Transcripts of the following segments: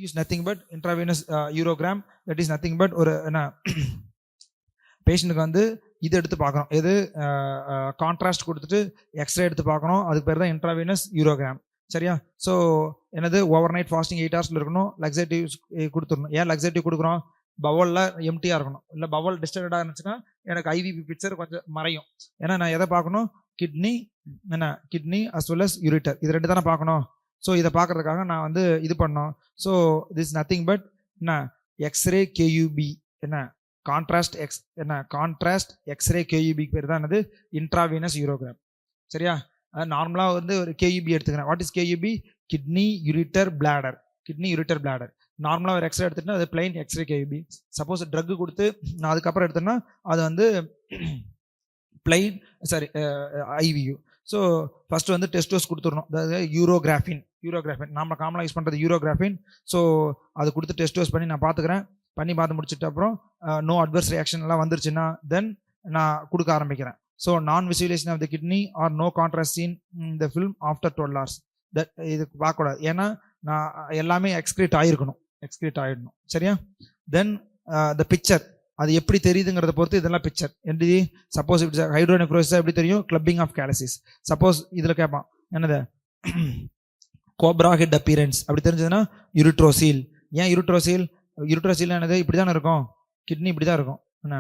is nothing but intravenous urogram. That is nothing but ஒரு என்ன பேஷண்ட்டுக்கு வந்து இது எடுத்து பார்க்கணும், எது கான்ட்ராஸ்ட் கொடுத்துட்டு எக்ஸ்ரே எடுத்து பார்க்கணும், அதுக்கு பேர் தான் இன்ட்ராவீனஸ் யூரோகிராம். சரியா? ஸோ என்னது ஓவர் நைட் ஃபாஸ்டிங் 8 hours இருக்கணும், லக்ஸேட்டிவ் கொடுத்துடணும். ஏன் லக்ஸேட்டிவ் கொடுக்குறோம்? பவலில் எம்டியாக இருக்கணும். இல்லை பவல் டிஸ்டர்ப்டாக இருந்துச்சுன்னா எனக்கு ஐவிபி பிக்சர் கொஞ்சம் மறையும். ஏன்னா நான் எதை பார்க்கணும்? கிட்னி என்ன kidney as well as ureter, இது ரெண்டு தானே பார்க்கணும். ஸோ இதை பார்க்கறதுக்காக நான் வந்து இது பண்ணோம். ஸோ திஸ் நத்திங் பட் என்ன எக்ஸ்ரே கேயூபி, என்ன கான்ட்ராஸ்ட் கான்ட்ராஸ்ட் எக்ஸ்ரே கேயூபிக்கு பேர் தான் என்னது இன்ட்ராவீனஸ் யூரோகிராம். சரியா? நார்மலாக வந்து ஒரு கேயூபி எடுத்துக்கிறேன். What is KUB? Kidney ureter bladder. Kidney ureter bladder நார்மலாக ஒரு எக்ஸ்ரே எடுத்துட்டா அது plain x ray KUB. Suppose drug கொடுத்து நான் அதுக்கப்புறம் எடுத்தேன்னா அது வந்து பிளைன் ஐவியூ. ஸோ ஃபர்ஸ்ட் வந்து டெஸ்ட் டோஸ் கொடுத்துடணும். அதாவது யூரோகிராஃபின் நம்ம காமனாக யூஸ் பண்ணுறது யூரோகிராஃபின். ஸோ அது கொடுத்து டெஸ்ட் டோஸ் பண்ணி நான் பார்த்துக்கிறேன். பண்ணி பார்த்து முடிச்சுட்டு அப்புறம் நோ அட்வர்ஸ் ரியாக்ஷன் எல்லாம் வந்துருச்சுன்னா தென் நான் கொடுக்க ஆரம்பிக்கிறேன். ஸோ நான் visualisation of the kidney or no contrast seen இந்த ஃபில்ம் ஆஃப்டர் 12 hours. இது பார்க்கக்கூடாது, ஏன்னா நான் எல்லாமே எக்ஸ்கிரீட் ஆகிடணும். சரியா? தென் த பிக்சர் அது எப்படி தெரியுதுங்கிறத பொறுத்து இதெல்லாம் பிக்சர் எப்படி. சப்போஸ் இப்படி ஹைட்ரோனெஃப்ரோசிஸ் எப்படி தெரியும்? Clubbing of கேலசிஸ். சப்போஸ் இதில் கேட்பான் என்னது கோப்ரா ஹெட் அப்பியரன்ஸ் அப்படி தெரிஞ்சதுன்னா யூரிட்ரோசீல். ஏன் யூரிட்ரோசீல் என்னது இப்படி தானே இருக்கும், கிட்னி இப்படி தான் இருக்கும், என்ன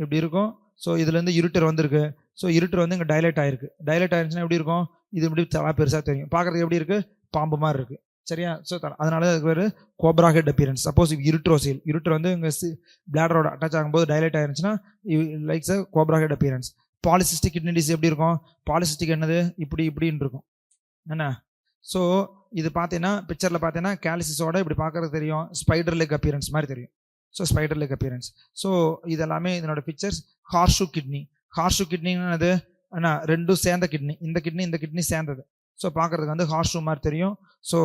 இப்படி இருக்கும். ஸோ இதுலேருந்து யூரிட்டர் வந்திருக்கு. ஸோ யூரிட்டர் வந்து இங்கே டைலேட் ஆயிருச்சுன்னா எப்படி இருக்கும்? இது இப்படி தலா பெருசாக தெரியும், பார்க்குறதுக்கு எப்படி இருக்குது? பாம்பு மாதிரி இருக்குது. சரியா? ஸோ அதனால அதுக்கு பேர் cobra head appearance. Suppose ureter வந்து இங்கே பிளாடரோட அட்டாச் ஆகும்போது டைலேட் ஆயிருந்துச்சுன்னா likes cobra head appearance. Polycystic kidney disease எப்படி இருக்கும்? பாலிசிஸ்டிக் என்னது இப்படின்னு இருக்கும், என்ன. ஸோ இது பார்த்தீங்கன்னா பிக்சரில் பார்த்தீங்கன்னா கேலிசிஸோட இப்படி பார்க்கறது தெரியும், ஸ்பைடர் லெக் அப்பியரன்ஸ் மாதிரி தெரியும். So spider leg appearance. So இதெல்லாமே இதனோட பிக்சர்ஸ். ஹார்ஷூ கிட்னின்னு என்ன ரெண்டும் சேர்ந்த கிட்னி, இந்த கிட்னி சேர்ந்தது. ஸோ பார்க்கறதுக்கு வந்து ஹார்ஷூ மாதிரி தெரியும். So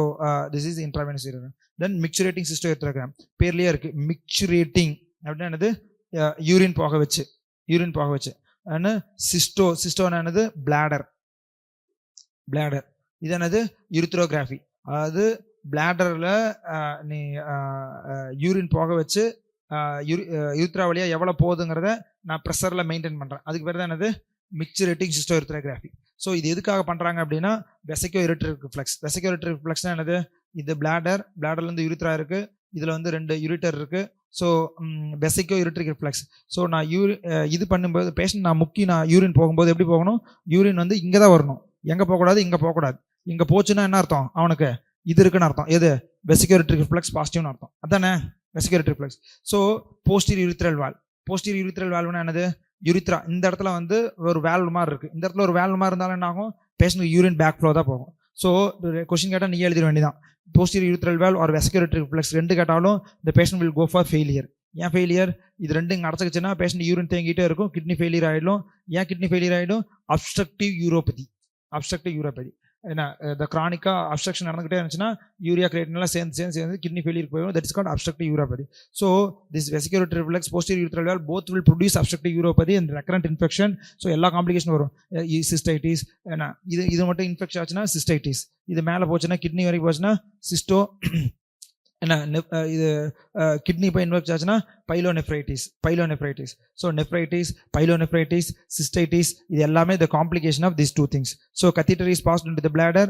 this is intravenous urogram. Then micturating cystourethrogram பேர்லேயே இருக்கு. மிக்சுரேட்டிங் அப்படின்னா என்னது? யூரின் போக வச்சு. சிஸ்டோன்னா என்னது? பிளாடர். இது என்னது? யூரித்ரோகிராஃபி. அதாவது பிளாடரில் நீ யூரின் போக வச்சு யூத்ரா வழியாக எவ்வளோ போகுதுங்கிறத நான் ப்ரெஷரில் மெயின்டைன் பண்ணுறேன். அதுக்கு பேர் தான் என்னது? மிக்சுரேட்டிங் சிஸ்டோஎர்த்ரோகிராஃபி. ஸோ இது எதுக்காக பண்ணுறாங்க அப்படின்னா வெசிகோ யூரிட்டர் ரிஃப்ளெக்ஸ் என்னது? இது பிளாடர்லேருந்து யூரித்ரா இருக்குது, இதில் வந்து 2 யூரிட்டர் இருக்குது. So vesico ureter reflux. So நான் இது பண்ணும்போது பேஷண்ட் நான் யூரின் போகும்போது எப்படி போகணும்? யூரின் வந்து இங்கே தான் வரணும், எங்கே போகக்கூடாது, இங்கே போகக்கூடாது. இங்கே போச்சுன்னா என்ன அர்த்தம்? அவனுக்கு இது இருக்குன்னு அர்த்தம். எது? வெசிகோ யூரிட்டர் ரிஃப்ளெக்ஸ் பாசிட்டிவ்னு அர்த்தம். அதானே vesico ureter reflux. So posterior urethral வால்வ்னா என்னது? யூரித்ரா இந்த இடத்துல வந்து ஒரு வேல்வ் மாதிரி இருக்குது. இந்த இடத்துல ஒரு வேல்வ் மாதிரி இருந்தாலும் என்ன ஆகும்? பேஷண்ட் யூரின் பேக் ஃப்ளோ தான் போகும். ஸோ கொஸ்டின் கேட்டால் நீ எழுதிட வேண்டியதான். Posterior urethral valve or vesico ureter reflux ரெண்டு கேட்டாலும் the patient will go for failure. ஏன் ஃபெயிலியர்? இது ரெண்டு இங்கே அடைச்சிச்சுன்னா பேஷண்ட் யூரின் தேங்கிட்டே இருக்கும், கிட்னி ஃபெயிலியர் ஆகிடும். ஏன் கிட்னி ஃபெயிலியர் ஆகிடும்? Obstructive uropathy. என்ன இந்த கிரானிக்காக அப்ஸ்ட்ரக்ஷன் நடந்துகிட்டே இருந்துச்சுன்னா யூரியா கிரியேட்டின்லாம் சேர்ந்து கிட்னி ஃபெயிலியர் போயிடும். That is called obstructive uropathy. So this vesico ureter reflux posterior urethral valve both will produce obstructive uropathy and recurrent infection. So எல்லா காம்ப்ளிகேஷன் வரும். சிஸ்டைட்டிஸ், என்ன இது மட்டும் இன்ஃபெக்ஷன் ஆச்சுன்னா சிஸ்டைட்டிஸ். இது மேலே போச்சுன்னா கிட்னி வரைக்கும் போச்சுன்னா சிஸ்டோ, என்ன இது கிட்னி போய் இன்வெக்ட் ஆச்சுன்னா pyelonephritis. So nephritis, pyelonephritis, cystitis இது எல்லாமே the complication of these 2 things. So catheter is passed into the bladder,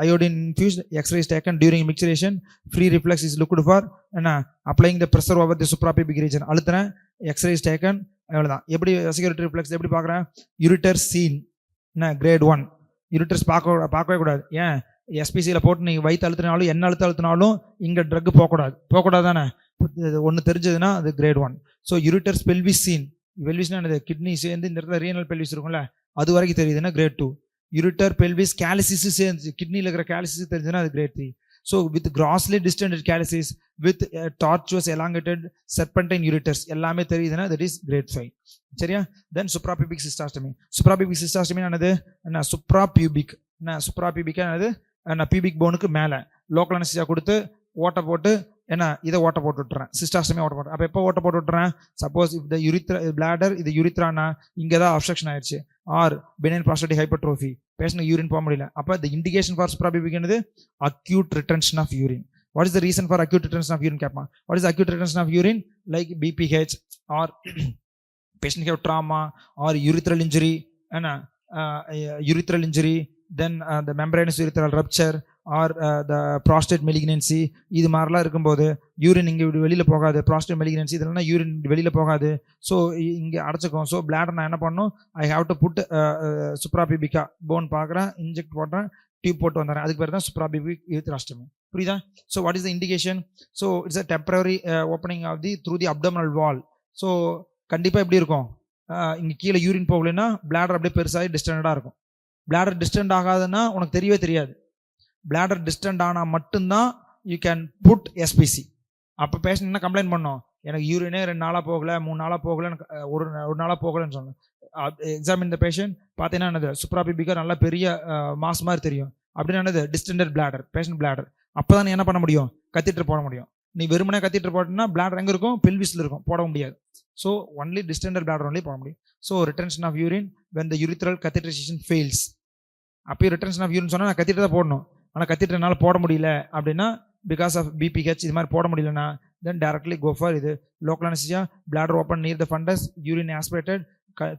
iodine infused, X-ray is taken during micturition, free reflex is looked for, applying the pressure over the suprapubic region, அழுத்துறேன், X-ray is taken, அவ்வளோதான். எப்படி வெசிகோ ureter reflex எப்படி பார்க்குறேன்? Ureter scene, என்ன great 1. Ureters பார்க்கவே கூடாது. ஏன்? எஸ்பிசியில் போட்டு நீங்கள் வயிற்று அழுத்தினாலும் என்ன அழுத்தினாலும் இங்கே ட்ரக் போகக்கூடாது தானே. ஒன்று தெரிஞ்சதுன்னா அது grade 1. So ureters pelvis seen, பெல்விஸ்னா என்னது? கிட்னி சேர்ந்து இந்த இடத்துல ரீனல் பெல்விஸ் இருக்கும்ல, அது வரைக்கும் தெரியுதுன்னா கிரேட் 2. யூரிட்டர் பெல்விஸ் கேலிசிஸ் சேர்ந்து கிட்னியில் இருக்கிற கேலிசிஸ் தெரிஞ்சுன்னா அது grade 3. So with grossly distended calyces with tortuous elongated serpentine ureters எல்லாமே தெரியுதுன்னா தட் இஸ் கிரேட் 5. சரியா? தென் சுப்ராபியூபிக் சிஸ்டாஸ்டமி என்னது? என்ன சுப்ராபியூபிக் என்னது? பியூபிக் போனுக்கு மேலே லோக்கல் அனஸ்தீசியா கொடுத்து ஓட்டை போட்டு என்ன இதை ஓட்டை போட்டு விட்டுறேன், சிஸ்டாஸ்டமி ஓட்ட போட்டு. அப்போ எப்போ ஓட்டை போட்டு விட்டுறேன்? சப்போஸ் இந்த பிளாடர் இது யூரித்ரானா இங்கே தான் அப்ஸ்ட்ரக்ஷன் ஆயிடுச்சு, or benign prostatic hypertrophy, patient urine போக முடியல. அப்போ த இண்டிகேஷன் ஃபார் சுப்ராபியூபிக் என்னது? Acute retention of urine. What is the reason for acute retention of urine? Kappa. What is acute retention of urine? Like BPH or patient have trauma or urethral injury and urethral injury, then the membranous urethral rupture or the prostate malignancy. இது மாதிரிலாம் இருக்கும்போது urine இங்கே வெளியில் போகாது, prostate malignancy இதெல்லாம் urine வெளியில் போகாது, so இங்கே அடைச்சிக்கும். ஸோ பிளாடர் நான் என்ன பண்ணணும், I have to put suprapubic bone பார்க்குறேன், இன்ஜெக்ட் போட்டேன், டியூப் போட்டு வந்துடுறேன், அதுக்கு பேர் தான் சுப்ராபிபிக் யூரித்ராஸ்டமி. புரியுதா? So what is the indication? So it's a temporary opening of the through the abdominal wall. So கண்டிப்பாக எப்படி இருக்கும், இங்கே கீழே யூரின் போகலைன்னா பிளாடர் அப்படியே பெருசாகி டிஸ்டண்டாக இருக்கும். பிளாடர் டிஸ்டன்ட் ஆகாதுன்னா உனக்கு தெரியவே தெரியாது. பிளாடர் டிஸ்டன்ட் ஆனால் மட்டும்தான் யூ கேன் புட் எஸ்பிசி. அப்போ பேஷண்ட் என்ன கம்ப்ளைண்ட் பண்ணோம், எனக்கு யூரினே 2 நாளாக போகலை, 3 நாளாக போகலை, ஒரு நாளாக போகலைன்னு சொன்னேன். எக்ஸாமின் த பேஷண்ட் பார்த்தீங்கன்னா என்னது, சுப்ராபிபிகா நல்லா பெரிய மாஸ் மாதிரி தெரியும், அப்படின்னு என்னது டிஸ்டண்டட் பிளாடர், பேஷண்ட் பிளாடர். அப்போ தான் நீ என்ன பண்ண முடியும், கத்திட்டர் போட முடியும். நீ வெறுமனே கத்திட்டர் போட்டோம்னா பிளாடர் எங்கே இருக்கும், பெல்விஸில் இருக்கும், போட முடியாது. So only distended bladder only போட முடியும். So retention of urine when the urethral catheterisation fails. அப்போ ரிட்டன்ஷன் ஆஃப் யூரின் சொன்னால் நான் கத்திட்டு தான் போடணும், ஆனால் கத்திட்டனால போட முடியல அப்படின்னா பிகாஸ் ஆஃப் பிபிஹெச் இது மாதிரி போட முடியலன்னா தென் டைரக்ட்லி கோ ஃபார் இது local anaesthesia, bladder open near the fundus, urine aspirated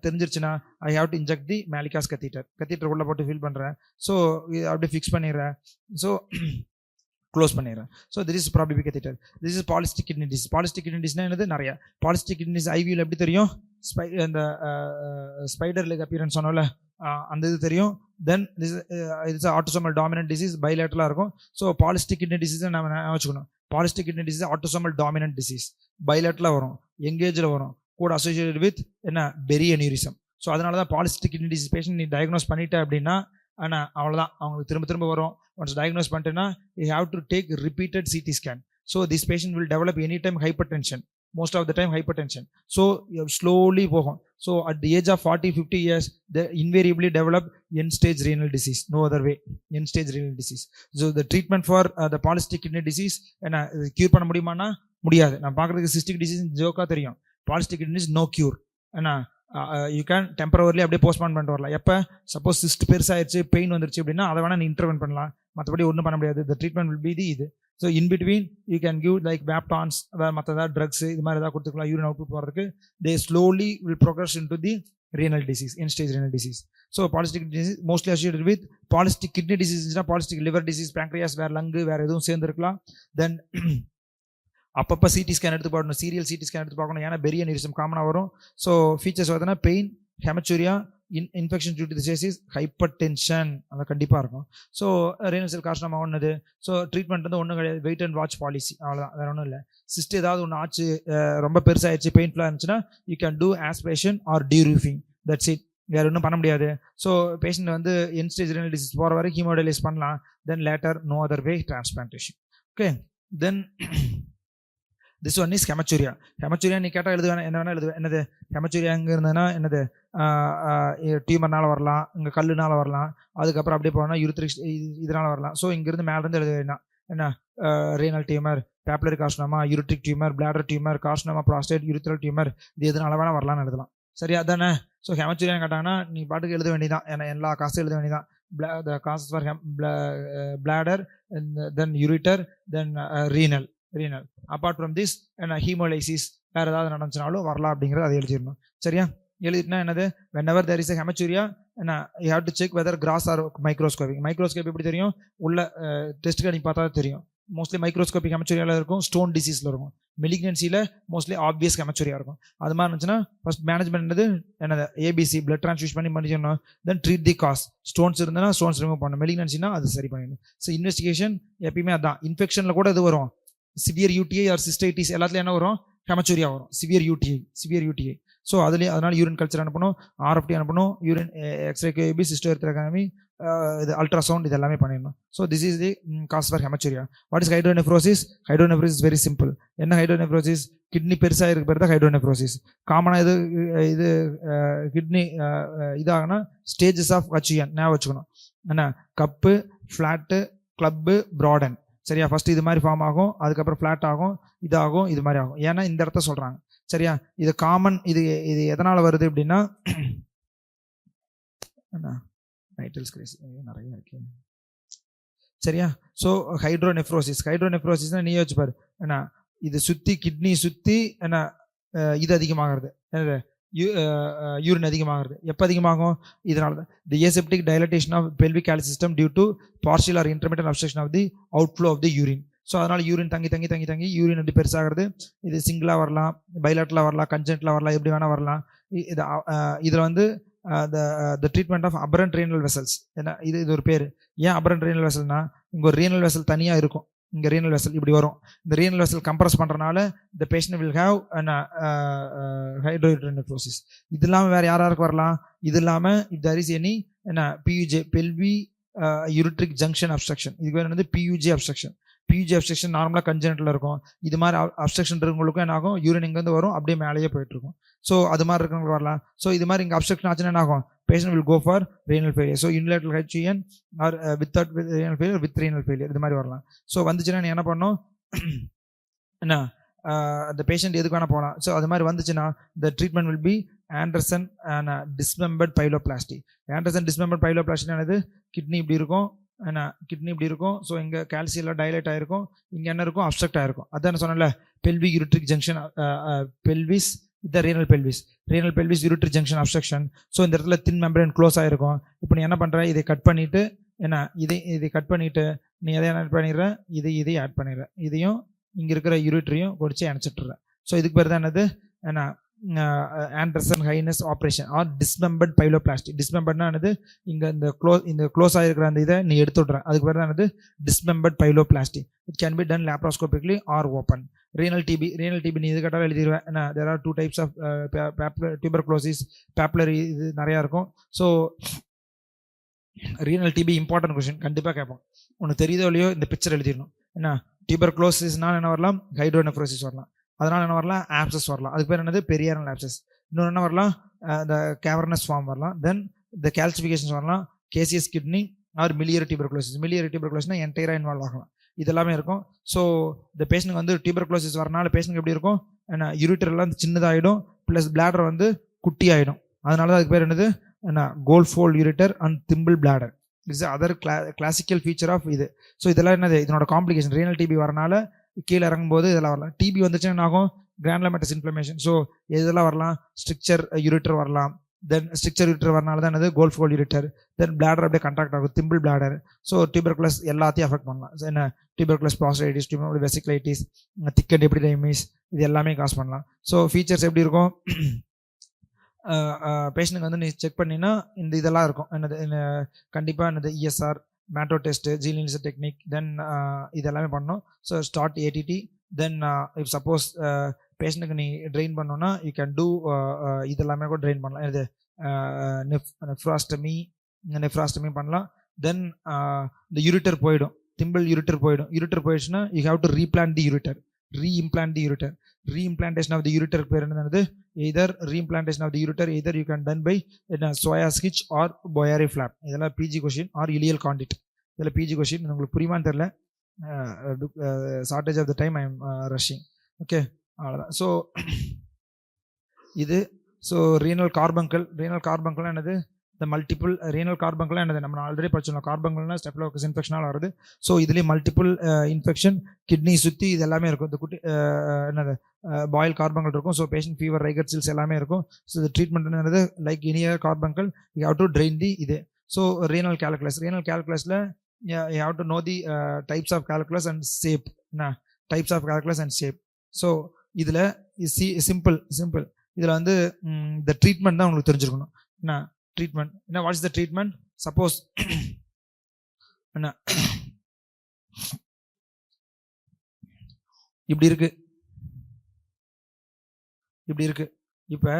தெரிஞ்சிருச்சுன்னா I have to inject the Malecot's catheter உள்ள போட்டு ஃபில் பண்ணுறேன். ஸோ இது அப்படியே ஃபிக்ஸ் பண்ணிடுறேன், ஸோ க்ளோஸ் பண்ணிடுறேன். So this is suprapubic catheter. This is polycystic kidney disease. Polycystic kidney டிசீஸ்னா என்னது, நிறைய பாலிஸ்டிக் கிட்னி டிசீஸ் ஐவியில் எப்படி தெரியும், அந்த ஸ்பைடர் லெக் அப்பியரன்ஸ் சொன்னோம்ல, அந்த இது தெரியும். Then it's autosomal dominant disease, பைலேட்டலாக இருக்கும். ஸோ பாலிஸ்டிக் கிட்னி டிசீஸ் நம்ம வச்சுக்கணும். Polycystic kidney disease autosomal dominant disease, பைலேட்டலாக வரும், எங்கேஜில் வரும், கூட அசோசியேட்டட் வித் என்ன பெரிய அனியூரிசம். ஸோ அதனால தான் பாலிஸ்டிக் கிட்னி டிசீஸ் பேஷண்ட் நீ டயக்னோஸ் பண்ணிட்ட அப்படின்னா ஆனால் அவ்வளோதான், அவங்களுக்கு திரும்ப திரும்ப வரும். ஒன்ஸ் டயக்னோஸ் பண்ணிட்டேன்னா you have to take repeated CT scan. So this patient will develop any time hyper tension, most of the time hypertension. So you slowly போகும். So at the age of 40-50 years they invariably develop end stage renal disease, no other way, end stage renal disease. So the treatment for the polycystic kidney disease என்ன cure பண்ண முடியுமானா முடியாது. நான் பார்க்குறதுக்கு cystic disease ஜோக்கா தெரியும், polycystic kidney disease no cure. ஏன்னா you can temporarily அப்படியே போஸ்ட்பான் பண்ணிட்டு வரலாம். எப்போ சப்போஸ் சிஸ்ட் பெருசாகிடுச்சு, பெயின் வந்துருச்சு அப்படின்னா அதை வேணால் நீ இன்டர்வென்ட் பண்ணலாம், மற்றபடி ஒன்றும் பண்ண முடியாது. The treatment will be the இது. So in between you can give like vaptans, மற்ற ஏதாவது ட்ரக்ஸ் இது மாதிரி ஏதாவது கொடுத்துக்கலாம் யூரின் அவுட்புட் போகிறதுக்கு. They slowly will progress into the renal disease, end stage renal disease. So polycystic disease mostly associated with polycystic kidney disease, polycystic liver disease, pancreas வேற லங்கு வேற எதுவும் சேர்ந்துருக்கலாம். தென் அப்பப்போ சிடி ஸ்கேன் எடுத்து பார்க்கணும், சீரியல் சிடி ஸ்கேன் எடுத்து பார்க்கணும், ஏன்னா பெரிய அனியூரிசம் காமனாக வரும். ஸோ ஃபீச்சர்ஸ் பார்த்தீங்கன்னா pain, haematuria, infection due to disease, hypertension அது கண்டிப்பாக இருக்கும். ஸோ ரீனல் செல் கார்சினோமா ஒன்றுது. ஸோ ட்ரீட்மெண்ட் வந்து ஒன்றும் கிடையாது, வெயிட் அண்ட் வாட்ச் பாலிசி, அவ்வளோதான், வேறு ஒன்றும் இல்லை. சிஸ்ட் ஏதாவது ஒன்று ஆச்சு, ரொம்ப பெருசாகிடுச்சு, பெயின்ஃபுல்லாக இருந்துச்சுன்னா you can do aspiration or deroofing, that's it, வேறு ஒன்றும் பண்ண முடியாது. ஸோ பேஷண்ட் வந்து எண்ட் ஸ்டேஜ் ரீனல் டிசீஸ் போகிற வரைக்கும் ஹீமோடைலிஸ் பண்ணலாம், then later no other way transplantation. Okay, then this one is haematuria. Haematuria நீ கேட்டால் எழுதுவேன், என்ன வேணால் எழுதுவேன். என்னது ஹெமச்சூரியா எங்கே இருந்ததுன்னா என்னது, டியூமர்னால வரலாம், இங்கே கல்லுனால வரலாம், அதுக்கப்புறம் அப்படியே போனால் யூரித்ரிக் இதனால வரலாம். ஸோ இங்கேருந்து மேலேருந்து எழுத வேண்டாம். என்ன renal tumour, papillary carcinoma, ureteric tumour, bladder tumour, carcinoma prostate, urethral tumour, இது எதனால வேணால் வரலாம்னு எழுதலாம். சரியா தானே? ஸோ ஹெமச்சூரியா கேட்டாங்கன்னா நீ பாட்டுக்கு எழுத வேண்டியதான், ஏன்னா எல்லா காசும் எழுத வேண்டியதான். the causes for bladder, then ureter, then renal. Apart from this hemolysis வேற ஏதாவது நடந்துச்சுனாலும் வரலாம் அப்படிங்கிறது அதை எழுதிடணும். சரியா? எழுதிட்டுனா என்னது, whenever there is a hematuria you have to check whether gross or microscopic. Microscope எப்படி தெரியும், உள்ள டெஸ்ட் பண்ணி பார்த்தா தெரியும். மோஸ்ட்லி மைக்ரோஸ்கோபிக் ஹெமச்சூரியாவில் இருக்கும், ஸ்டோன் டிசீஸில் இருக்கும், மெலிக்னன்சியில் மோஸ்ட்லி ஆப்வியஸ் ஹெமச்சூரியா இருக்கும். அது மாதிரி இருந்துச்சுன்னா ஃபர்ஸ்ட் மேனேஜ்மெண்ட் என்னது ஏபிசி பிளட் ட்ரான்ஸ்ஃபியூஷன் பண்ணி பண்ணிடணும். தென் ட்ரீட் தி காஸ். ஸ்டோன்ஸ் இருந்ததுன்னா ஸ்டோன்ஸ் ரிமூவ் பண்ணணும், மெலிக்னன்சினா அது சரி பண்ணிடணும். ஸோ இன்வெஸ்டிகேஷன் எப்பயுமே அதான். இன்ஃபெக்ஷனில் கூட இது வரும், சிவியர் யூடிஐ ஆர் சிஸ்டைட்டிஸ் எல்லாத்துலையும் என்ன வரும், ஹெமச்சூரியா வரும், சிவியர் யூடிஐ. ஸோ அதுலேயே அதனால யூரின் கல்ச்சர் அனுப்பணும், ஆர்எஃப்டி அனுப்பணும், யூரின் எக்ஸ்ரே கேபி, சிஸ்டோஎர்த்ரோகிராமி, இது அல்ட்ராசவுண்ட், இது எல்லாமே பண்ணிடணும். So this is the cause for haematuria. What is hydronephrosis? Hydronephrosis very simple. என்ன ஹைட்ரோநெஃப்ரோசிஸ்? கிட்னி பெருசாக இருக்க பேர் தான் ஹைட்ரோநெஃப்ரோசிஸ். காமனாக இது கிட்னி இதாகனா ஸ்டேஜஸ் ஆஃப் ஹச்யூஎன் ஞாபகம் வச்சுக்கணும். என்ன, கப்பு, ஃப்ளாட்டு, கிளப்பு, ப்ராடன். சரியா? ஃபர்ஸ்ட் இது மாதிரி ஃபார்ம் ஆகும், அதுக்கப்புறம் ஃப்ளாட் ஆகும், இதாகும், இது மாதிரி ஆகும். ஏன்னா இந்த இடத்த சொல்கிறாங்க. சரியா? இது காமன். இது எதனால் வருது அப்படின்னா என்ன, நைட்ரல் ஸ்கிரீஸ் நிறைய இருக்கு. சரியா? ஸோ ஹைட்ரோனெஃப்ரோசிஸ்னா நீ யோசிச்சு பாரு, என்ன இது சுற்றி கிட்னி சுற்றி என்ன இது அதிகமாகிறது, என்னது யூரின் அதிகமாகிறது. எப்போ அதிகமாகும்? இதனால தான் the aseptic dilatation of pelvicalyceal system due to partial or intermittent obstruction of the outflow of the urine. So அதனால் யூரின் தங்கி தங்கி தங்கி தங்கி யூரின் அப்படி பெருசாகிறது. இது சிங்கிளாக வரலாம், பைலாட்டலாக வரலாம், கன்ஜென்ட்டில் வரலாம், எப்படி வேணால் வரலாம். இது இதில் வந்து the treatment of aberrant renal vessels, ஏன்னா இது ஒரு பேர். ஏன் aberrant renal vesselனா, இங்கே ஒரு ரீனல் வெசல் தனியாக இருக்கும், இங்கே ரீனல் வெசல் இப்படி வரும். இந்த ரீனல் வெசல் கம்ப்ரஸ் பண்ணுறனால the patient will have an hydronephrosis. இது இல்லாமல் வேறு யாராருக்கு வரலாம்? இது இல்லாமல் if there is any PUJ, pelvi ureteric junction obstruction, இதுக்கு வேறு என்னது PUJ obstruction. PUJ obstruction நார்மலாக கன்ஜென்ட்டில் இருக்கும். இது மாதிரி அப்ஸ்ட்ரக்ஷன் இருக்கிறவங்களுக்கும் என்ன ஆகும்? யூரின் இங்கேருந்து வரும், அப்படியே மேலேயே போயிட்டு இருக்கும். ஸோ அது மாதிரி இருக்கிறவங்களுக்கு வரலாம். ஸோ இது மாதிரி இங்கே அப்ஸ்ட்ரக்ஷன் ஆச்சுன்னா என்ன ஆகும்? Patient will go for renal failure. So unilateral HEN or without renal failure, with renal failure, இது மாதிரி வரலாம். ஸோ வந்துச்சுன்னா நீ என்ன பண்ணணும்? என்ன அந்த பேஷண்ட் எதுக்கு வேணால் போகலாம். ஸோ அது மாதிரி வந்துச்சுன்னா the treatment will be Anderson and dismembered pyeloplasty. Anderson dismembered pyeloplasty என்னது? கிட்னி இப்படி இருக்கும், ஏன்னா கிட்னி இப்படி இருக்கும். ஸோ இங்கே கால்சியம் டைலேட் ஆகிருக்கும், இங்கே என்ன இருக்கும்? அப்ஸ்ட்ரக்ட் ஆகிருக்கும். அதான் சொன்னல, பெல்விக் யூரிட்ரிக் ஜங்ஷன் பெல்விஸ் இந்த renal pelvis ureteric junction obstruction. So இந்த இடத்துல தின் மெம்பரேன் க்ளோஸ் ஆகிருக்கும். இப்போ நீ என்ன பண்ணுற? இதை கட் பண்ணிவிட்டு என்ன இதை கட் பண்ணிவிட்டு நீ எதை ஆட் பண்ணிடுற? இதை ஆட் பண்ணிடுற. இதையும் இங்கே இருக்கிற யூரிட்ரியும் குடிச்சு அணைச்சிட்டுற. ஸோ இதுக்கு பேர் தான் என்னது? ஏன்னா ஆண்டர்சன் ஹைனஸ் ஆப்ரேஷன் ஆர் டிஸ்மெம்பர்ட் பைலோபிளாஸ்டி. டிஸ்மெம்பர்ட்னா என்னது? இங்கே இந்த க்ளோஸ் ஆகிருக்கிற அந்த இதை நீ எடுத்து விட்ற, அதுக்கு பேர் தான் என்னது? Dismembered pyeloplasty. It can be done laparoscopically or open. Renal TB நீ இது கேட்டாலும் எழுதிடுவேன். ஏன்னா there are 2 types of tuberculosis, papillary, இது நிறையா இருக்கும். So renal TB important question, கண்டிப்பாக கேட்போம். உனக்கு தெரியுதோ இல்லையோ இந்த பிக்சர் எழுதிடணும். என்ன டியூபர்குலோசிஸ்னால் என்ன வரலாம்? ஹைட்ரோனெஃப்ரோசிஸ் வரலாம். அதனால் என்ன வரலாம்? ஆப்சஸ் வரலாம். அதுக்கு பேர் என்னது? பெரியாரல் ஆப்சஸ். இன்னொன்று என்ன வரலாம்? இந்த கேவர்னஸ் ஃபார்ம் வரலாம். தென் இந்த கால்சிஃபிகேஷன்ஸ் வரலாம். Gaseous kidney R miliary டியூபர்குலோசிஸ்னா என்டையராக involve ஆகலாம். இதெல்லாமே இருக்கும். ஸோ இந்த பேஷண்ட்டுக்கு வந்து டியூபர்குலோசிஸ் வரனால பேஷண்ட்டுக்கு எப்படி இருக்கும்? ஏன்னா யூரிட்டர்லாம் சின்னதாகிடும், ப்ளஸ் பிளாடர் வந்து குட்டி ஆகிடும். அதனால தான் அதுக்கு பேர் என்னது? என்ன golf hole ureter and thimble bladder. It's other classical feature of இது. ஸோ இதெல்லாம் என்னது? இதனோட காம்ப்ளிகேஷன். ரீனல் டிபி வரனால கீழே இறங்கும்போது இதெல்லாம் வரலாம். டிபி வந்துச்சுன்னா என்ன ஆகும்? கிரானுலோமேட்டஸ் இன்ஃப்ளமேஷன். ஸோ இதெல்லாம் வரலாம். ஸ்ட்ரிக்சர் யூரிட்டர் வரலாம். தென் ஸ்ட்ரிக்சர் யூரிட்டர் வரனால தான் என்னது? கோல்ஃபோல்ட் யூரிட்டர். தென் பிளாடர் அப்படியே கண்டாக்ட் ஆகும், திம்பிள் பிளாடர். ஸோ டியூபர்குலஸ் எல்லாத்தையும் அஃபெக்ட் பண்ணலாம். என்ன டியூபர்குலஸ் ப்ராஸ்டைட்டிஸ், டியூபர்குலஸ் வெசிகுலைட்டிஸ், திக்கட் எபிடெமிஸ், இது எல்லாமே காஸ் பண்ணலாம். ஸோ ஃபீச்சர்ஸ் எப்படி இருக்கும்? பேஷண்ட்டுக்கு வந்து நீ செக் பண்ணினா இந்த இதெல்லாம் இருக்கும். என்னது? கண்டிப்பாக என்னது? ESR, மேட்டோ டெஸ்ட்டு, ஜீலின்ஸ் டெக்னிக், தென் இதெல்லாமே பண்ணணும். So start ATT. Then if suppose பேஷண்ட்டுக்கு நீ ட்ரெயின் பண்ணோன்னா யூ கேன் டூ இதெல்லாமே கூட ட்ரெயின் பண்ணலாம். இது நெஃப்ராஸ்டமி பண்ணலாம். தென் இந்த யூரிட்டர் போயிடும், திம்பிள் யூரிட்டர் போயிடும். யூரிட்டர் போயிடுச்சுன்னா you have to replant the ureter, reimplant the ureter. Reimplantation of the ureter பேர் என்னது? either reimplantation of the ureter either you can done by Soya stitch or Boyari flap. இதெல்லாம் PG question or ileal condit. இதெல்லாம் PG question. உங்களுக்கு புரியுமான்னு தெரியல, shortage of the time I am rushing. okay, அவ்வளோதான். So இது renal carbuncle என்னது? இந்த multiple renal கார்பங்கள்லாம் என்னது? நம்ம ஆல்ரெடி படிச்சோம். கார்பங்கள்னா ஸ்டெப்லோகஸ் இன்ஃபெக்ஷனால் வருது. ஸோ இதுலேயே மல்டிபிள் இன்ஃபெக்ஷன், கிட்னி சுற்றி இது எல்லாமே இருக்கும். இந்த குட்டி என்னது? பாயில் கார்பங்கல் இருக்கும். So patient fever, rigor chills எல்லாமே இருக்கும். ஸோ இது ட்ரீட்மெண்ட் என்னது? Like in a carbuncle you have to drain the இது. ஸோ ரீனல் கால்குலஸில் you have to know the types of calculus and shape. Types of calculus and shape. So இதில் simple இதில் வந்து இந்த ட்ரீட்மெண்ட் தான் உங்களுக்கு தெரிஞ்சிருக்கணும். என்ன ட்ரீட்மெண்ட்? என்ன what is the treatment? Suppose என்ன இப்படி இருக்கு இப்போ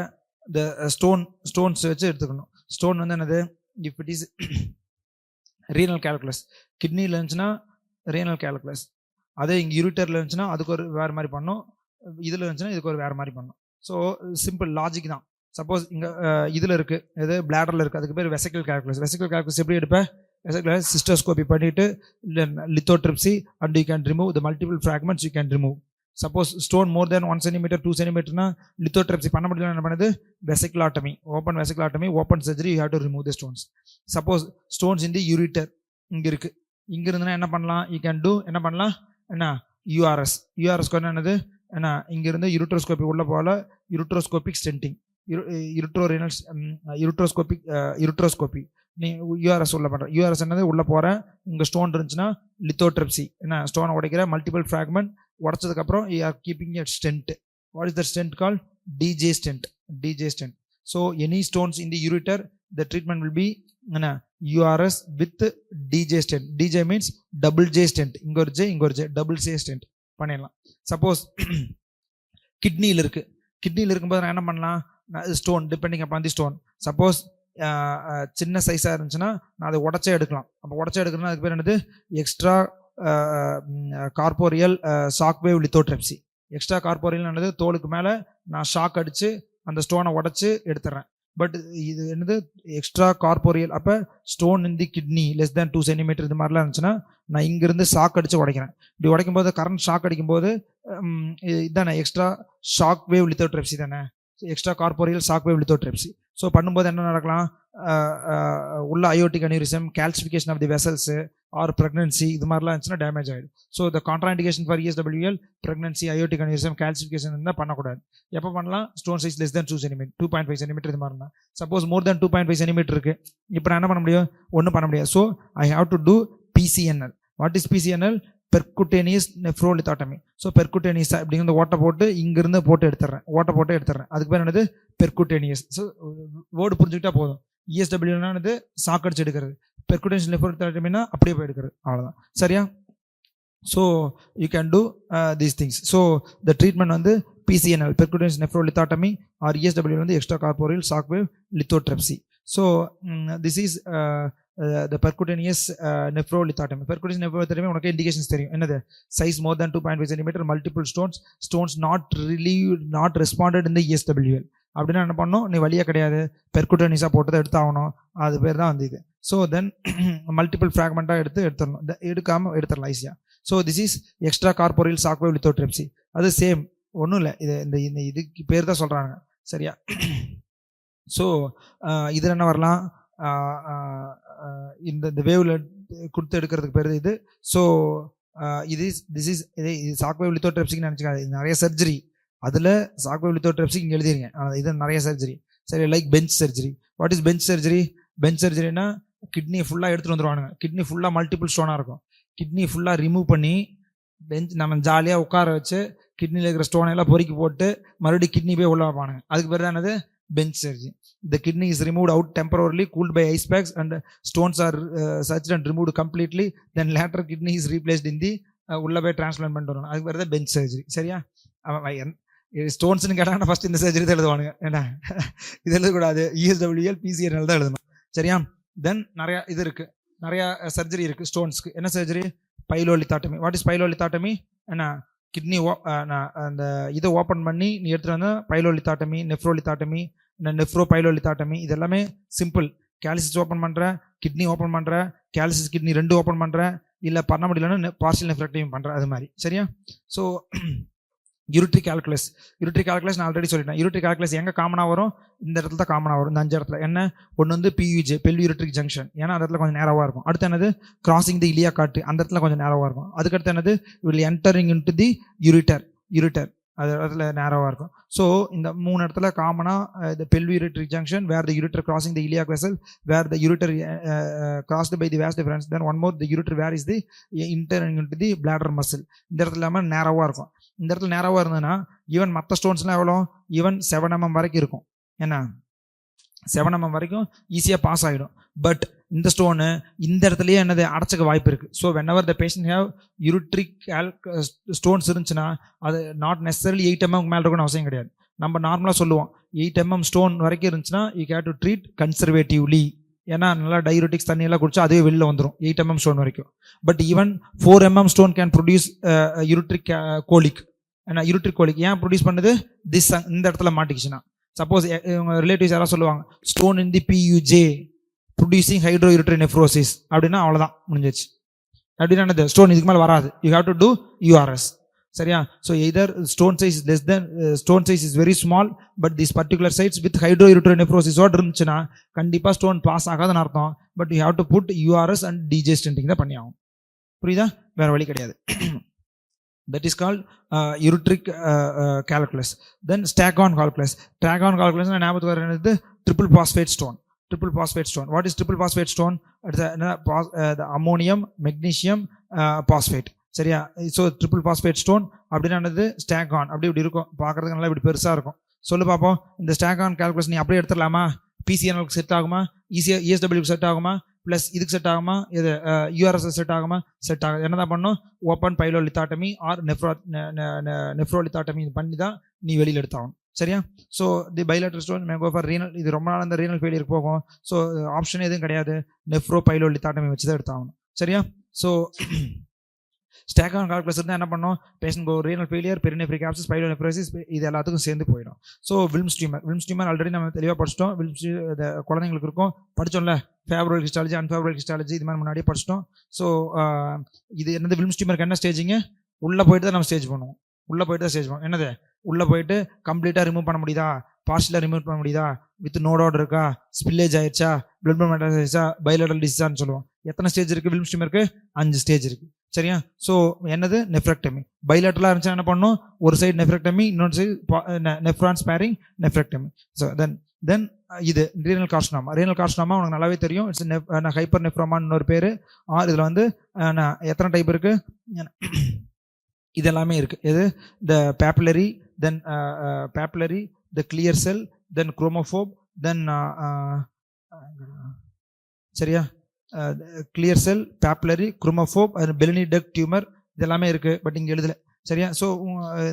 இந்த ஸ்டோன்ஸ் வச்சு எடுத்துக்கணும். ஸ்டோன் வந்து என்னது? If it is renal calculus, கிட்னியில் இருந்துச்சுன்னா ரீனல் கால்குலஸ். அதே இங்கே யூரிட்டரில் இருந்துச்சுன்னா அதுக்கு ஒரு வேறு மாதிரி பண்ணணும், இதில் இருந்துச்சுன்னா இதுக்கு ஒரு வேறு மாதிரி பண்ணணும். ஸோ சிம்பிள் லாஜிக் தான். சப்போஸ் இங்கே இதில் இருக்குது, எது பிளாடரில் இருக்குது, அதுக்கு பேர் வெசிக்கல் கால்குலஸ். எப்படி எடுப்பேன்? வெசிக்கல் சிஸ்டோஸ்கோபி பண்ணிவிட்டு lithotripsy and you can remove the multiple fragments you can remove. Suppose stone more than 1 cm 2 cm lithotripsy பண்ண முடியல, என்ன பண்ணுது? Vesiculotomy, open surgery, you have to remove the stones. Suppose stones in the ureter இங்கே இருக்குது, இங்க இருந்துன்னா என்ன பண்ணலாம், யூ கேன் டூ என்ன பண்ணலாம், என்ன யூஆர்எஸ். யூஆர்எஸ் என்னது, என்ன இங்க இருந்து யூரோட்ரோஸ்கோபி உள்ள போல யூரோட்ரோஸ்கோபிக் ஸ்டென்டிங், யூரோட்ரோஸ்கோபி நீ யூஆர்எஸ் உள்ள பண்ற. யூஆர்எஸ் என்னது, உள்ள போற இங்க ஸ்டோன் இருந்துச்சுன்னா லித்தோட்ரிப்சி, என்ன ஸ்டோனை உடைக்கிற, மல்டிபிள் ஃபிராக்மெண்ட் உடைச்சதுக்கு அப்புறம் you are keeping a stent. What is the stent call, DJ stent. DJ stent. So any stones in the ureter the treatment will be URS with DJ stent. DJ means double J stent. இங்க ஒரு J double J stent பண்ணிடலாம். Suppose கிட்னியில் இருக்கு, கிட்னியில் இருக்கும்போது நான் என்ன பண்ணலாம், ஸ்டோன் டிபெண்டிங் அப்பான் தி ஸ்டோன். சப்போஸ் சின்ன சைஸாக இருந்துச்சுன்னா நான் அதை உடச்சே எடுக்கலாம். அப்போ உடச்சே எடுக்கணும்னா அதுக்கு பேர் என்னது, extra corporeal shock wave lithotripsy. Extra corporeal என்னது, தோலுக்கு மேலே நான் ஷாக் அடித்து அந்த ஸ்டோனை உடச்சி எடுத்துடுறேன். பட் இது என்னது, எக்ஸ்ட்ரா கார்போரியல். அப்போ stone in the kidney less than 2 centimetre இது மாதிரிலாம் இருந்துச்சுன்னா நான் இங்கிருந்து ஷாக் அடித்து உடைக்கிறேன். இப்படி உடைக்கும் போது கரண்ட் ஷாக் அடிக்கும்போது இதுதானே எக்ஸ்ட்ரா ஷாக் வேவ் லித்தோட்ரிப்சி தானே, extracorporeal shock wave lithotripsy. So பண்ணும்போது என்ன நடக்கலாம், உள்ள aortic aneurysm, calcification of the vessels or pregnancy இது மாதிரிலாம் இருந்துச்சுன்னா டேமேஜ் ஆகிடும். So the contraindication for ESWL pregnancy, aortic aneurysm, calcification இருந்தால் பண்ணக்கூடாது. எப்போ பண்ணலாம், stone size less than 2 centimetre, 2.5 centimetre இது மாதிரி இருந்தால். சப்போஸ் மோர் தேன் 2.5 சென்டிமீட்டர் இருக்கு, இப்போ நான் என்ன பண்ண முடியும், ஒன்றும் பண்ண முடியாது. So I have to do PCNL. What is PCNL, percutaneous nephrolithotomy. So percutaneous அப்படிங்கிற ஓட்டை போட்டு இங்கிருந்து போட்டு எடுத்துறேன், ஓட்டை போட்டு எடுத்துறேன். அதுக்கு பேர் என்னது, பெர்குட்டேனியஸ். ஸோ வேர்டு புரிஞ்சுக்கிட்டா போதும். ESWனானது ஷாக் அடிச்சு எடுக்கிறது, பெர்குட்டேனியஸ் நெஃப்ரோலித்தாட்டமினா அப்படியே போய் எடுக்கிறது, அவ்வளோதான். சரியா? So you can do these things. So the treatment வந்து PCNL பெர்குட்டேனியஸ் நெஃப்ரோலித்தாட்டமி ஆர் ESW வந்து extra corporeal shock wave lithotripsy. So this is the percutaneous nephrolithotomy. Percutaneous nephrolithotomy உனக்கு இண்டிகேஷன்ஸ் தெரியும். என்னது, size more than 2.5 centimetre, multiple stones not responded in the ESWL. அப்படின்னா என்ன பண்ணணும், நீ வழியாக கிடையாது, பெர்குட்டேனியஸாக போட்டு எடுத்தாகணும். அது பேர் தான் வந்து இது. ஸோ தென் மல்டிபிள் ஃப்ராக்மெண்ட்டாக எடுத்துடணும், எடுக்காமல் எடுத்துடலாம் ஈஸியாக. So this is extra corporeal shock wave lithotripsy. அது சேம், ஒன்றும் இல்லை, இது இந்த இதுக்கு பேர் தான் சொல்கிறாங்க. சரியா? ஸோ இதில் என்ன வரலாம், இந்த வேவ்ல கொடுத்து எடுக்கிறதுக்கு பேர் இது. ஸோ இது ஷாக் வேவ் லித்தோட்ரிப்சிக்கு நினச்சிக்காது, இது நிறைய சர்ஜரி. அதில் ஷாக் வேவ் லித்தோட்ரிப்சி இங்கே எழுதிருங்க, இது நிறைய சர்ஜரி. சரி, like bench surgery. What is bench surgery? Bench சர்ஜரினா கிட்னியை ஃபுல்லாக எடுத்துகிட்டு வந்துடுவானுங்க. கிட்னி ஃபுல்லாக மல்டிபிள் ஸ்டோனாக இருக்கும். கிட்னி ஃபுல்லாக ரிமூவ் பண்ணி பெஞ்ச் நம்ம ஜாலியாக உட்கார வச்சு கிட்னியில் இருக்கிற ஸ்டோனை எல்லாம் பொறுக்கி போட்டு மறுபடியும் கிட்னி போய் உள்ள வைப்பானுங்க. அதுக்கு பேர் தான் என்னது, bench surgery. The kidney is removed out temporarily, cooled by ice packs, and stones are searched and removed completely. Then later kidney is replaced in the உள்ள போய் டிரான்ஸ்பிளான்ட் பண்ணிட்டு வரணும். அதுக்கு பேர் தான் பெஞ்ச் சர்ஜரி. சரியா? ஸ்டோன்ஸ்னு கேட்டாங்கன்னா ஃபர்ஸ்ட் இந்த சர்ஜரி தான் எழுதுவானுங்க. ஏன்னா இது எழுதக்கூடாது, ESWL PCNL தான் எழுதணும். சரியா? தென் நிறையா இது இருக்கு, நிறையா சர்ஜரி இருக்கு ஸ்டோன்ஸ்க்கு. என்ன surgery? Pyelolithotomy. What is pyelolithotomy? என்ன, கிட்னி அந்த இதை ஓப்பன் பண்ணி நீ எடுத்துகிட்டு வந்தால் பைலோலித்தாட்டமி, நெஃப்ரோலித்தாட்டமி, நெஃப்ரோ பைலோலித்தாட்டமி. இது எல்லாமே சிம்பிள். கேலிசிஸ் ஓப்பன் பண்ணுற, கிட்னி ஓப்பன் பண்ணுற, கேலிசிஸ் கிட்னி 2 ஓப்பன் பண்ணுற, இல்லை பண்ண முடியலன்னு பார்ஷியல் நெஃப்ரெக்டமி பண்ணுற, அது மாதிரி. சரியா? So ureteric calculus. Ureteric calculus நான் ஆல்ரெடி சொல்லிட்டேன். யூரிட்ரிக் கால்குலஸ் எங்கே காமனாக வரும்? இந்த இடத்துல தான் காமனாக வரும், இந்த 5 இடத்துல. என்ன ஒன்று வந்து PUJ, பெல்வியூரிட்ரிக் ஜங்ஷன், ஏன்னா அந்த இடத்துல கொஞ்சம் நேரவாக இருக்கும். அடுத்து என்னது, கிராசிங் தி இலியா காட்டு, அந்த இடத்துல கொஞ்சம் நேரவாக இருக்கும். அதுக்கடுத்து என்னது, will entering into the ureter, அது இடத்துல நேரவாக இருக்கும். ஸோ இந்த 3 இடத்துல காமனாக the pelvic junction where the ureter crossing the iliac vessel, where the ureter crossed by the vas deferens. Then one more, the ureter where is the entering into the bladder muscle. இந்த இடத்துல இல்லாமல் நேரவாக இருக்கும். இந்த இடத்துல நேரவாக இருந்ததுன்னா even மற்ற ஸ்டோன்ஸ்லாம் எவ்வளோ, even 7 mm வரைக்கும் இருக்கும். ஏன்னா 7 mm வரைக்கும் ஈஸியாக பாஸ் ஆகிடும். பட் இந்த ஸ்டோனு இந்த இடத்துலயே என்னது அடைச்சிக்க வாய்ப்பு இருக்குது. So whenever the patient have ureteric stones இருந்துச்சுன்னா அது நாட் நெசசரிலி 8 mm மேலே இருக்கணும்னு அவசியம் கிடையாது. நம்ம நார்மலாக சொல்லுவோம் 8 mm ஸ்டோன் வரைக்கும் இருந்துச்சுன்னா you gave to treat conservatively. ஏன்னா நல்லா டையூரிட்டிக்ஸ் தண்ணியெல்லாம் குடிச்சா அதுவே வெளில வந்துடும் 8 mm ஸ்டோன் வரைக்கும். But even 4 mm stone can produce ureteric colic. ஏன்னா யூரிட்ரிக் கோலிக் ஏன் ப்ரொடியூஸ் பண்ணுது, இந்த இடத்துல மாட்டிக்கிச்சுன்னா. சப்போஸ் இவங்க ரிலேட்டிவ்ஸ் யாராவது சொல்லுவாங்க stone in the PUJ producing hydroureteronephrosis அப்படின்னா அவ்வளோதான், முடிஞ்சிச்சு. அப்படின்னா என்னது, ஸ்டோன் இதுக்கு மேலே வராது. You have to do URS. சரியா? So either stone size less than stone size is very small but this particular sites with ஹைட்ரோயூரிட்ரி நெஃப்ரோசிஸோடு இருந்துச்சுன்னா கண்டிப்பாக ஸ்டோன் பாஸ் ஆகாதுன்னு அர்த்தம். But you have to put URS and DJ stenting தான் பண்ணி ஆகும். புரியுதா? வேற வழி கிடையாது. That is called ureteric calculus. Then Staghorn calculus. Staghorn calculus ஞாபகத்துக்கு வர என்னது? triple phosphate stone. Triple phosphate stone. What is triple phosphate stone? It's the ammonium, magnesium, phosphate. சரியா? So triple phosphate stone அப்படின்னா என்னது? Staghorn. அப்படி இப்படி இருக்கும், பார்க்கறதுக்கு நல்லா இப்படி பெருசா இருக்கும். சொல்லு பாப்போம், இந்த Staghorn calculus நீ அப்படியே எடுத்துடலாமா? PCNL செட் ஆகுமா? ESW செட் ஆகுமா? பிளஸ் இதுக்கு செட் ஆகுமா? இது URSS செட் ஆகுமா? செட் ஆகும். என்னதான் பண்ணும்? ஓப்பன் பைலோலித்தாட்டமி ஆர் நெஃப்ரோலித்தாட்டமி பண்ணி தான் நீ வெளியில் எடுத்தாகணும். சரியா? So the bilateral stone may go for renal. இது ரொம்ப நாள் அந்த ரீனல் ஃபெயிலியர் போகும். ஸோ ஆப்ஷன் எதுவும் கிடையாது, நெஃப்ரோ பைலோலித்தாட்டமி வச்சு தான் எடுத்தாகணும். சரியா? ஸோ Staghorn calculus இருந்தால் என்ன பண்ணோம்? பேஷண்ட் கோ ரீனல் ஃபெயிலியர், பெரினெஃப்ரிக் ஆப்சஸ், பைலோனெஃப்ரோசிஸ், இது எல்லாத்துக்கும் சேர்ந்து போயிடும். ஸோ வில்ம்ஸ் டியூமர் ஆல்ரெடி நம்ம தெளிவாக படிச்சிட்டோம். வில்ம்ஸ் குழந்தைங்களுக்கு இருக்கும், படித்தோம்ல, ஃபேவரபிள் ஹிஸ்டாலஜி, அன்ஃபேவரபிள் ஹிஸ்டாலஜி, இது மாதிரி முன்னாடியே படிச்சிட்டோம். ஸோ இது என்னது? வில்ம்ஸ் டியூமருக்கு என்ன ஸ்டேஜிங்க? உள்ளே போயிட்டு தான் நம்ம ஸ்டேஜ் பண்ணுவோம். உள்ளே போயிட்டு தான் ஸ்டேஜ் பண்ணுவோம். என்னது? உள்ளே போயிட்டு கம்ப்ளீட்டாக ரிமூவ் பண்ண முடியுதா? பார்ஷியலாக ரிமூவ் பண்ண முடியுதா? வித் நோடோட இருக்கா? ஸ்பில்லேஜ் ஆயிடுச்சா? பிளட் மெட்டாஸ் ஆயிடுச்சா? பைலேட்டரல் டிசீஸான்னு சொல்லுவோம். எத்தனை ஸ்டேஜ் இருக்குது வில்ம்ஸ் டியூமருக்கு? 5 ஸ்டேஜ் இருக்குது. சரியா? ஸோ என்னது? நெஃப்ரெக்டமி. பைலேட்டரலாக இருந்துச்சுன்னா என்ன பண்ணணும்? ஒரு சைடு நெஃப்ரெக்டமி, இன்னொரு சைடு நெஃப்ரான் ஸ்பேரிங் நெஃப்ரெக்டமி. ஸோ தென் இது ரீனல் கார்சினோமா. ரீனல் கார்சினோமா உனக்கு நல்லாவே தெரியும். இட்ஸ் ஹைப்பர் நெஃப்ரோமான்னு ஒரு பேர். இதில் வந்து எத்தனை டைப் இருக்கு? இது எல்லாமே இருக்கு. எது? த பேப்புலரி, தென் பேப்புலரி, த கிளியர் செல், தென் குரோமோஃபோப், தென் சரியா? கிளியர் செல், பேப்புலரி, குரோமோஃபோப், பெலினி டக்ட் டியூமர், இது எல்லாமே இருக்கு. பட் இங்கே எழுதல. சரியா? ஸோ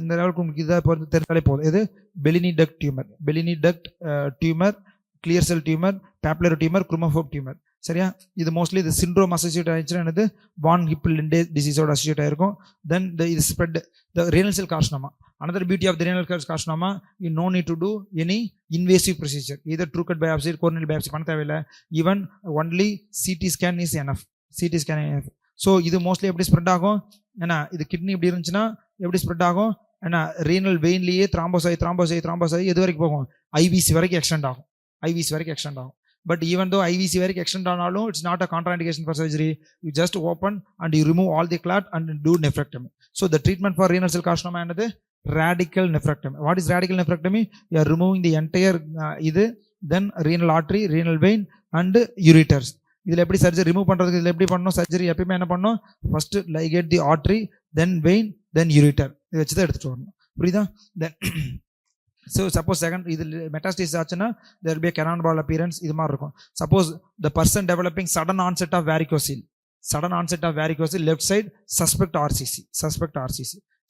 இந்த லெவலுக்கு உங்களுக்கு இதாக பொறுத்து தெரிஞ்சாலே போதும். எது? Bellini duct tumour, Bellini duct tumour, clear cell tumour, papillary tumour, chromophobe tumour. சரியா? இது மோஸ்ட்லி இது சிண்ட்ரோம் அசோசியேட் ஆயிடுச்சுன்னா என்னது? வான் ஹிப்பிள்-லிண்டே டிசீஸோட அசோசியேட் ஆயிருக்கும். தென் இது spread the renal cell carcinoma. Another beauty of the renal cell carcinoma, you no need to do any invasive procedure, either true cut biopsy, corneal biopsy பண்ண தேவையில்லை. Even only CT scan is enough. CT scan is enough. So இது mostly எப்படி spread ஆகும்? ஏன்னா இது kidney இப்படி இருந்துச்சுன்னா எப்படி ஸ்ப்ரெட் ஆகும்? ஏன்னா ரீனல் வெயின்லேயே த்ராம்போஸ் ஆகி எது வரைக்கும் போகும்? ஐவிசி வரைக்கும் எக்ஸ்டெண்ட் ஆகும். But even though IVC வரைக்கும் எக்ஸ்டெண்ட் ஆனாலும் it's not a contraindication for surgery. You just open and you remove all the clot and do nephrectomy. So the treatment for renal cell carcinoma என்னது? Radical nephrectomy. What is radical nephrectomy? You are removing the entire then renal artery, renal vein and ureters. இதில் எப்படி surgery remove பண்ணுறதுக்கு இதில் எப்படி பண்ணணும்? Surgery எப்பயுமே என்ன பண்ணணும்? ஃபர்ஸ்ட் லைகேட் தி ஆர்ட்ரி, தென் வெயின், தென் யூரிட்டர். இதை வச்சு தான் எடுத்துகிட்டு வரணும். புரியுதா? தென் ஸோ சப்போஸ் செகண்ட் இது மெட்டாஸ்டேசிஸ் ஆச்சுன்னா there will be a cannon ball appearance, இது மாதிரி இருக்கும். Suppose the person developing sudden onset of varicocele left side, suspect RCC.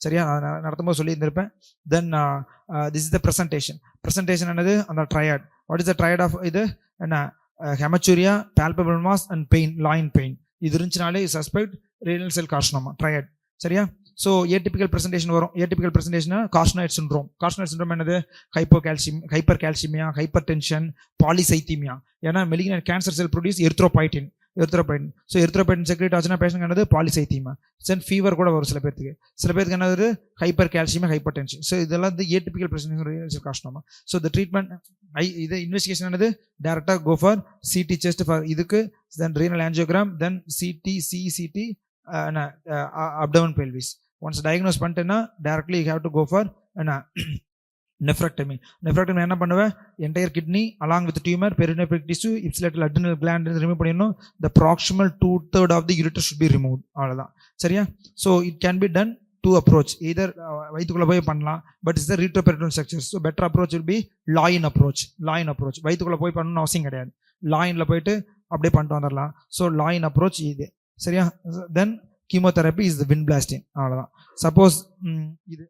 சரியா? நடத்தும்போது சொல்லி இருந்திருப்பேன். தென் this is the presentation என்னது? அந்த triad. What is the triad of இது? என்ன? Haematuria, palpable mass and pain, loin pain. இது இருந்துச்சுனாலே suspect renal cell carcinoma triad. சரியா? ஸோ ஏடிபிக்கல் பிரசன்டேஷன் வரும். ஏடிபிக்கல் பிரசன்டேஷன் கார்சினாய்ட் சிண்ட்ரோம் என்னது? Hypercalcaemia, hypertension, polycythaemia. ஏன்னா malignant cancer cell produce erythropoietin. So erythropoietin secrete ஆச்சுன்னா patient என்னது? Polycythaemia. Then fever கூட வரும் சில பேருக்கு என்னது? Hypercalcaemia, hypertension. So இதெல்லாம் வந்து atypical presentation carcinoma. So the treatment இது இன்வெஸ்டிகேஷன் என்னது? டேரக்டாக go for CT chest for இதுக்கு, then renal angiogram, then CT abdomen pelvis. Once diagnosed பண்ணிட்டேன்னா directly you have to go for nephrectomy. என்ன பண்ணுவேன்? Entire kidney along with tumor, perinephric tissue, ipsilateral adrenal gland remove பண்ணிடணும். The proximal 2/3 of the ureter should be removed. அவ்வளோதான். சரியா? So it can be done two approach. Either வயிற்றுக்குள்ள போய் பண்ணலாம், but it's the retroperitoneal structure. So better approach will be loin approach. வயிற்றுக்குள்ள போய் பண்ணணும்னு அவசியம் கிடையாது. லாயின்ல போயிட்டு அப்படியே பண்ணிட்டு வந்துடலாம். ஸோ லாயின் அப்ரோச் இது. சரியா? Then chemotherapy is the wind blasting. அவ்வளோதான். சப்போஸ் இது